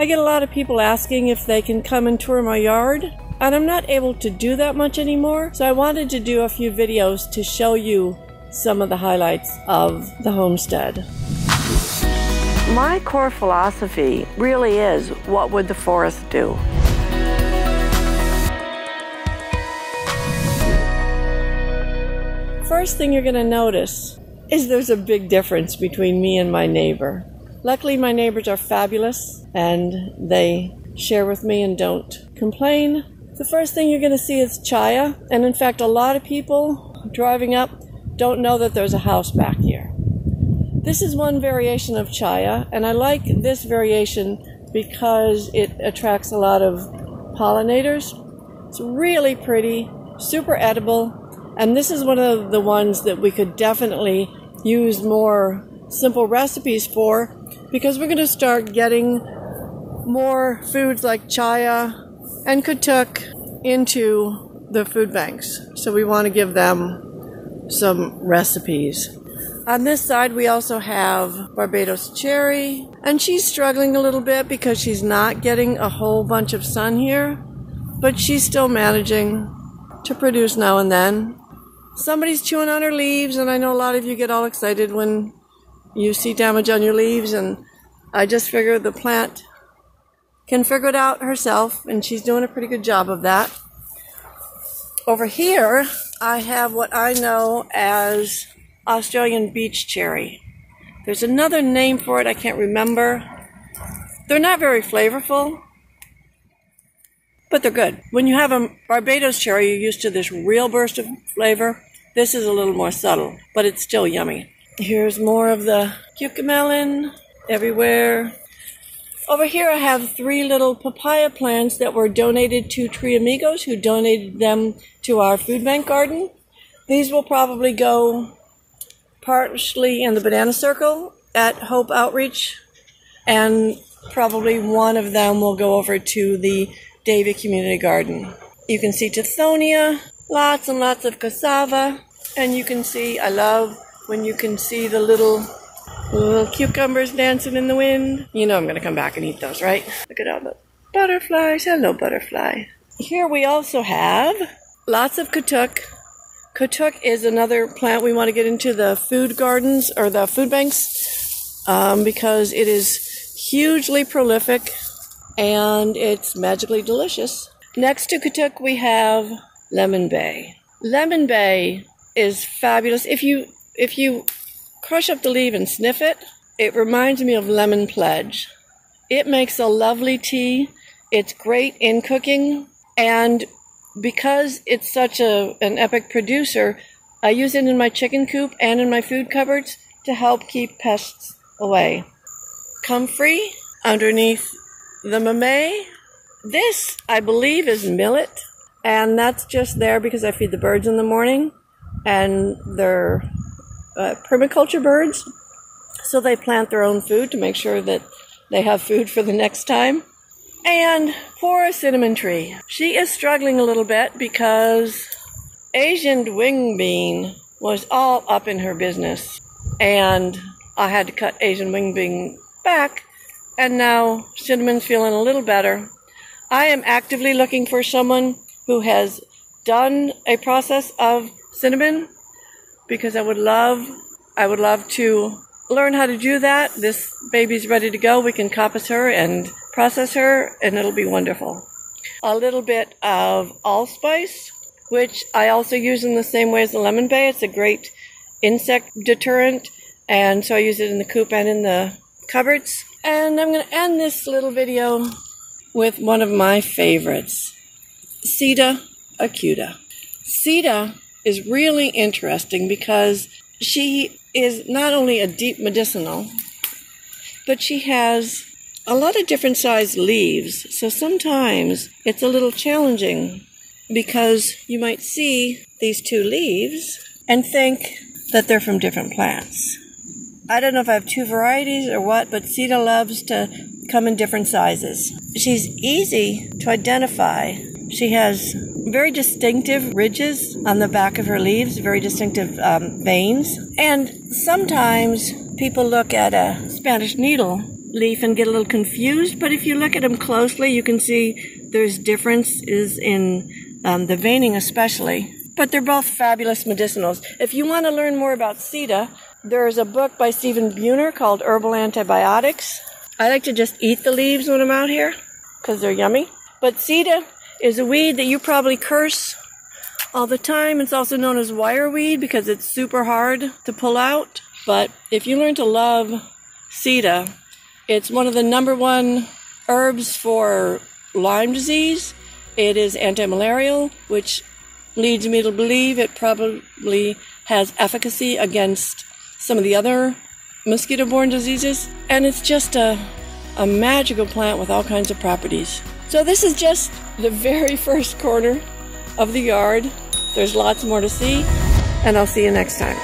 I get a lot of people asking if they can come and tour my yard, and I'm not able to do that much anymore, so I wanted to do a few videos to show you some of the highlights of the homestead. My core philosophy really is, what would the forest do? First thing you're going to notice is there's a big difference between me and my neighbor. Luckily, my neighbors are fabulous, and they share with me and don't complain. The first thing you're going to see is Chaya, and in fact, a lot of people driving up don't know that there's a house back here. This is one variation of Chaya, and I like this variation because it attracts a lot of pollinators. It's really pretty, super edible, and this is one of the ones that we could definitely use more simple recipes for, because we're going to start getting more foods like Chaya and kutuk into the food banks. So we want to give them some recipes. On this side, we also have Barbados Cherry, and she's struggling a little bit because she's not getting a whole bunch of sun here, but she's still managing to produce now and then. Somebody's chewing on her leaves, and I know a lot of you get all excited when you see damage on your leaves, and I just figured the plant can figure it out herself, and she's doing a pretty good job of that. Over here, I have what I know as Australian beach cherry. There's another name for it, I can't remember. They're not very flavorful, but they're good. When you have a Barbados cherry, you're used to this real burst of flavor. This is a little more subtle, but it's still yummy. Here's more of the cucamelon everywhere. Over here I have 3 little papaya plants that were donated to Tree Amigos, who donated them to our food bank garden. These will probably go partially in the banana circle at Hope Outreach, and probably one of them will go over to the Davie Community Garden. You can see Tithonia, lots and lots of cassava, and you can see, I love when you can see the little cucumbers dancing in the wind. You know I'm going to come back and eat those, right? Look at all the butterflies. Hello, butterfly. Here we also have lots of kutuk. Kutuk is another plant we want to get into the food gardens or the food banks because it is hugely prolific and it's magically delicious. Next to kutuk we have lemon bay. Lemon bay is fabulous. If you crush up the leaf and sniff it, it reminds me of lemon pledge. It makes a lovely tea. It's great in cooking, and because it's such an epic producer, I use it in my chicken coop and in my food cupboards to help keep pests away. Comfrey underneath the mamey. This, I believe, is millet, and that's just there because I feed the birds in the morning, and they're permaculture birds, so they plant their own food to make sure that they have food for the next time. And poor cinnamon tree. She is struggling a little bit because Asian wing bean was all up in her business, and I had to cut Asian wing bean back, and now cinnamon's feeling a little better. I am actively looking for someone who has done a process of cinnamon, because I would love to learn how to do that. This baby's ready to go. We can coppice her and process her, and it'll be wonderful. A little bit of allspice, which I also use in the same way as the lemon bay. It's a great insect deterrent, and so I use it in the coop and in the cupboards. And I'm going to end this little video with one of my favorites, Sida Akuda. Sita is really interesting because she is not only a deep medicinal, but she has a lot of different sized leaves. So sometimes it's a little challenging because you might see these 2 leaves and think that they're from different plants. I don't know if I have 2 varieties or what, but Sita loves to come in different sizes. She's easy to identify. She has very distinctive ridges on the back of her leaves, very distinctive veins. And sometimes people look at a Spanish needle leaf and get a little confused, but if you look at them closely, you can see there's differences in the veining especially. But they're both fabulous medicinals. If you want to learn more about Sida, there's a book by Stephen Buhner called Herbal Antibiotics. I like to just eat the leaves when I'm out here because they're yummy. But Sida is a weed that you probably curse all the time. It's also known as wireweed because it's super hard to pull out. But if you learn to love Sida, it's one of the #1 herbs for Lyme disease. It is anti-malarial, which leads me to believe it probably has efficacy against some of the other mosquito-borne diseases. And it's just a magical plant with all kinds of properties. So this is just the very first corner of the yard. There's lots more to see, and I'll see you next time.